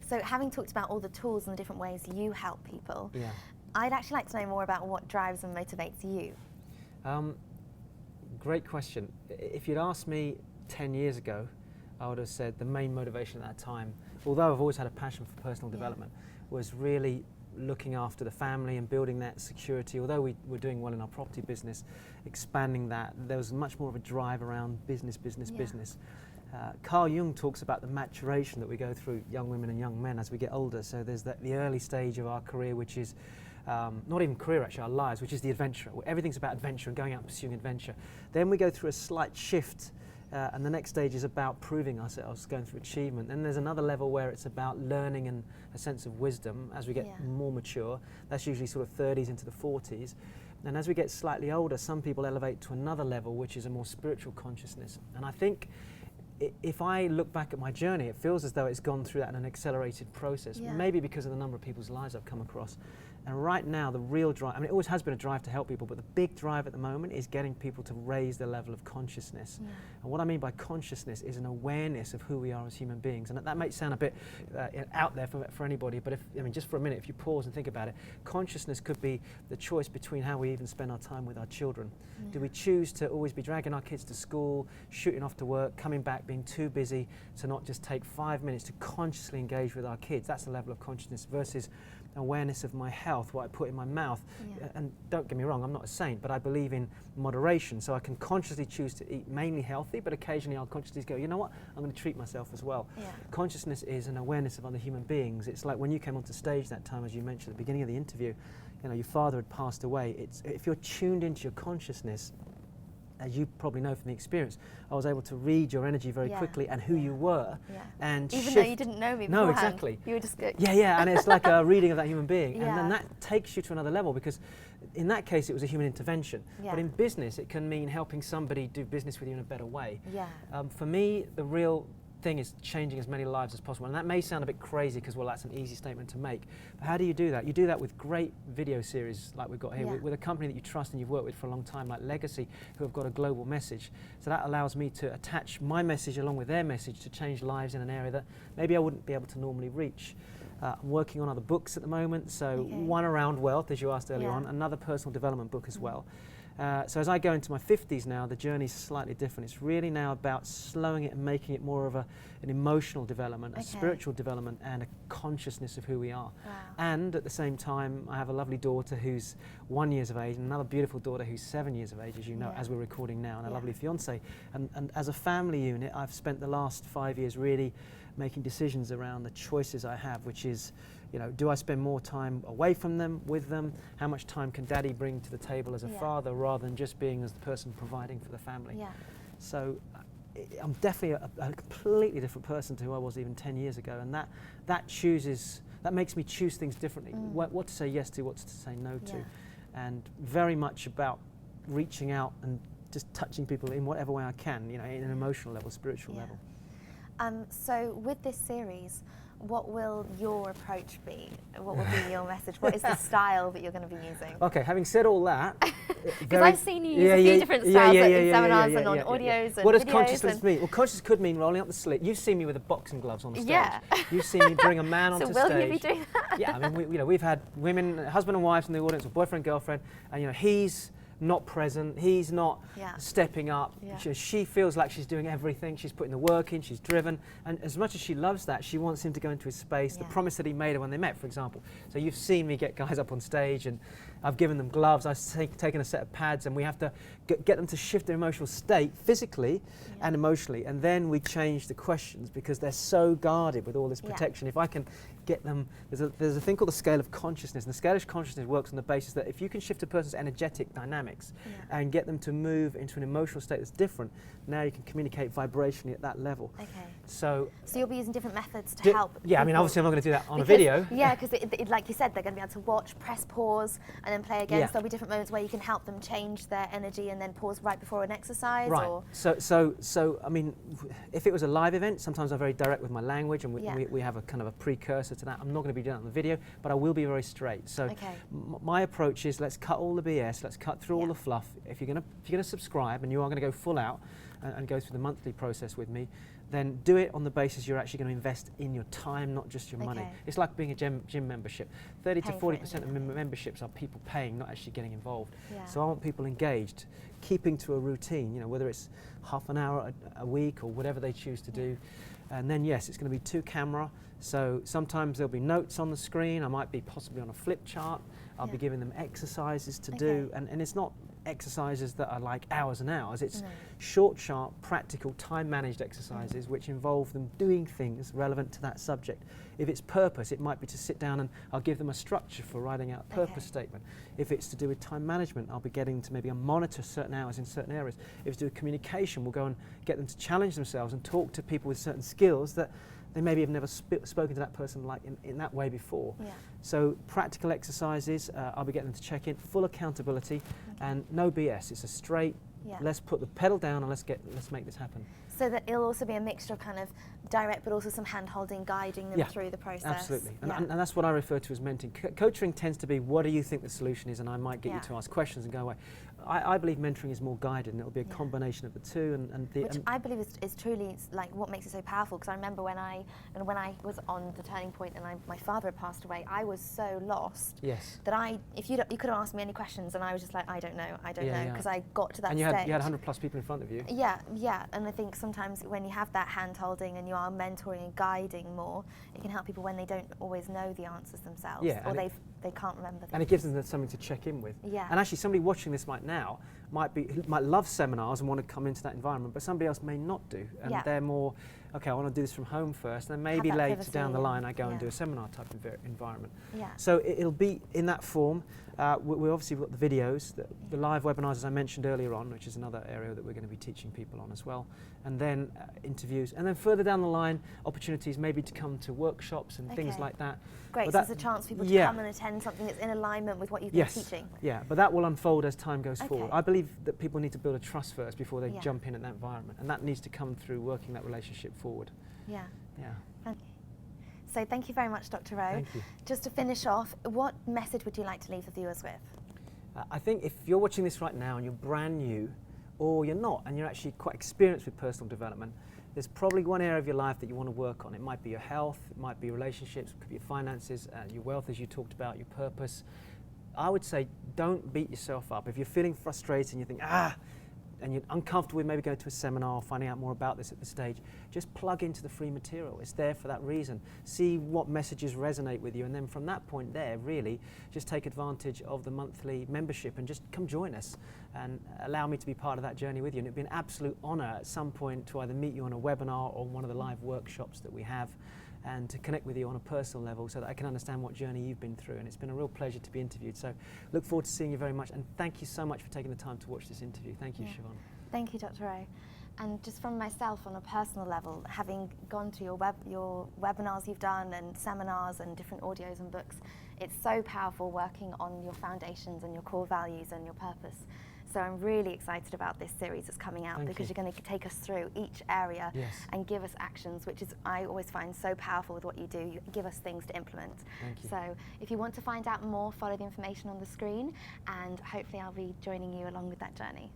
So having talked about all the tools and the different ways you help people, Yeah. I'd actually like to know more about what drives and motivates you. Great question. If you'd asked me 10 years ago, I would have said the main motivation at that time, although I've always had a passion for personal development, was really looking after the family and building that security. Although we were doing well in our property business, expanding that, there was much more of a drive around business. Carl Jung talks about the maturation that we go through, young women and young men, as we get older. So there's the early stage of our career, which is not even career actually, our lives, which is the adventure. Everything's about adventure and going out and pursuing adventure. Then we go through a slight shift, and the next stage is about proving ourselves, going through achievement. Then there's another level where it's about learning and a sense of wisdom as we get more mature. That's usually sort of 30s into the 40s. And as we get slightly older, some people elevate to another level, which is a more spiritual consciousness. And I think if I look back at my journey, it feels as though it's gone through that in an accelerated process, maybe because of the number of people's lives I've come across. And right now, the real drive, I mean, it always has been a drive to help people, but the big drive at the moment is getting people to raise their level of consciousness. And what I mean by consciousness is an awareness of who we are as human beings. And that may sound a bit out there for anybody, but just for a minute, if you pause and think about it, consciousness could be the choice between how we even spend our time with our children. Do we choose to always be dragging our kids to school, shooting off to work, coming back, being too busy to not just take 5 minutes to consciously engage with our kids? That's the level of consciousness versus awareness of my health, what I put in my mouth. And don't get me wrong, I'm not a saint, but I believe in moderation, so I can consciously choose to eat mainly healthy, but occasionally I'll consciously go, you know what, I'm going to treat myself as well. Consciousness is an awareness of other human beings. It's like when you came onto stage that time, as you mentioned at the beginning of the interview, you know, your father had passed away. If you're tuned into your consciousness, as you probably know from the experience, I was able to read your energy very quickly and who you were, and even though you didn't know me beforehand. No, exactly. You were just good. And it's like a reading of that human being, and then that takes you to another level, because in that case it was a human intervention. But in business, it can mean helping somebody do business with you in a better way. For me, the real thing is changing as many lives as possible, and that may sound a bit crazy because, well, that's an easy statement to make, but how do you do that? You do that with great video series like we've got here, with a company that you trust and you've worked with for a long time, like Legacy, who have got a global message. So that allows me to attach my message along with their message to change lives in an area that maybe I wouldn't be able to normally reach. I'm working on other books at the moment, so one around wealth, as you asked earlier on, another personal development book as well. So as I go into my 50s now, the journey's slightly different. It's really now about slowing it and making it more of an emotional development, a spiritual development, and a consciousness of who we are. And at the same time, I have a lovely daughter who's 1 year of age, and another beautiful daughter who's 7 years of age, as you know, as we're recording now, and a lovely fiance. And as a family unit, I've spent the last 5 years really making decisions around the choices I have, which is, you know, do I spend more time away from them, with them? How much time can Daddy bring to the table as a father, rather than just being as the person providing for the family? So I'm definitely a completely different person to who I was even 10 years ago, and that makes me choose things differently. What to say yes to, what to say no to, and very much about reaching out and just touching people in whatever way I can, you know, in an emotional level, spiritual level. So with this series, what will your approach be? What will be your message? What is the style that you're going to be using? Okay, having said all that, because I've seen you use a few different styles in seminars and on audios and what does videos consciousness mean? Well, consciousness could mean rolling up the sleeve. You've seen me with the boxing gloves on the stage. You've seen me bring a man onto stage. So will you be doing that? I mean, we've had women, husband and wives in the audience, or boyfriend, girlfriend, and, you know, he's not present, he's not stepping up. She feels like she's doing everything, she's putting the work in, she's driven, and as much as she loves that, she wants him to go into his space, the promise that he made her when they met, for example. So you've seen me get guys up on stage, and I've given them gloves, I've taken a set of pads, and we have to get them to shift their emotional state physically and emotionally, and then we change the questions because they're so guarded with all this protection. If I can get them, there's a thing called the scale of consciousness, and the scale of consciousness works on the basis that if you can shift a person's energetic dynamics and get them to move into an emotional state that's different, now you can communicate vibrationally at that level. So you'll be using different methods to help people. I mean, obviously I'm not going to do that on a video. Because like you said, they're going to be able to watch, press pause, and then play again. So there'll be different moments where you can help them change their energy and then pause right before an exercise. Or So I mean, if it was a live event, sometimes I'm very direct with my language, and we have a kind of a precursor to that. I'm not going to be doing that on the video, but I will be very straight. So my approach is, let's cut all the BS, let's cut through all the fluff. If you're going to subscribe and you are going to go full out and go through the monthly process with me, then do it on the basis you're actually going to invest in your time, not just your money. It's like being a gym membership. 30 to 40% of memberships are people paying, not actually getting involved. So I want people engaged, keeping to a routine, you know, whether it's half an hour a week or whatever they choose to do. And then yes, it's going to be 2 camera. So sometimes there'll be notes on the screen. I might be possibly on a flip chart. I'll be giving them exercises to do, and it's not exercises that are like hours and hours. It's short, sharp, practical, time-managed exercises which involve them doing things relevant to that subject. If it's purpose, it might be to sit down and I'll give them a structure for writing out a purpose statement. If it's to do with time management, I'll be getting to maybe monitor certain hours in certain areas. If it's to do with communication, we'll go and get them to challenge themselves and talk to people with certain skills that they maybe have never spoken to that person like in that way before. So practical exercises, I'll be getting them to check in, full accountability, and no BS. It's a straight, let's put the pedal down and let's make this happen. So that it'll also be a mixture of kind of direct, but also some hand-holding, guiding them through the process. Absolutely, and that's what I refer to as mentoring. Coaching tends to be, what do you think the solution is, and I might get you to ask questions and go away. I believe mentoring is more guided, and it'll be a combination of the two. Which I believe is truly like what makes it so powerful. Because I remember when I was on the turning point and my father had passed away, I was so lost that if you could have asked me any questions, and I was just like, I don't know, because I got to that stage. And you had 100 plus people in front of you. Yeah, and I think sometimes when you have that hand-holding and you are mentoring and guiding more, it can help people when they don't always know the answers themselves, or they can't remember them. And it gives them something to check in with. And actually, somebody watching this right now might love seminars and want to come into that environment, but somebody else may not do, and they're more, okay, I want to do this from home first, and then maybe later down the line I go and do a seminar type of environment. So it'll be in that form. We obviously got the videos, the live webinars, as I mentioned earlier on, which is another area that we're going to be teaching people on as well, and then interviews, and then further down the line, opportunities maybe to come to workshops and things like that. Great, so there's a chance for people to come and attend something that's in alignment with what you've been teaching. Yeah, but that will unfold as time goes forward. I believe that people need to build a trust first before they jump in at that environment, and that needs to come through working that relationship forward. So thank you very much, Dr. Rowe. Thank you. Just to finish off, what message would you like to leave the viewers with? I think if you're watching this right now and you're brand new, or you're not, and you're actually quite experienced with personal development, there's probably one area of your life that you want to work on. It might be your health, it might be relationships, it could be your finances, your wealth, as you talked about, your purpose. I would say don't beat yourself up. If you're feeling frustrated and you think, and you're uncomfortable with maybe going to a seminar or finding out more about this at this stage, just plug into the free material. It's there for that reason. See what messages resonate with you, and then from that point there, really, just take advantage of the monthly membership and just come join us and allow me to be part of that journey with you. And it'd be an absolute honor at some point to either meet you on a webinar or one of the live workshops that we have, and to connect with you on a personal level so that I can understand what journey you've been through. And it's been a real pleasure to be interviewed. So look forward to seeing you very much, and thank you so much for taking the time to watch this interview. Thank you, Siobhan. Thank you, Dr. Rowe. And just from myself on a personal level, having gone to your webinars you've done and seminars and different audios and books, it's so powerful working on your foundations and your core values and your purpose. So I'm really excited about this series that's coming out, because you're going to take us through each area and give us actions, which is, I always find so powerful with what you do. You give us things to implement. So if you want to find out more, follow the information on the screen, and hopefully I'll be joining you along with that journey.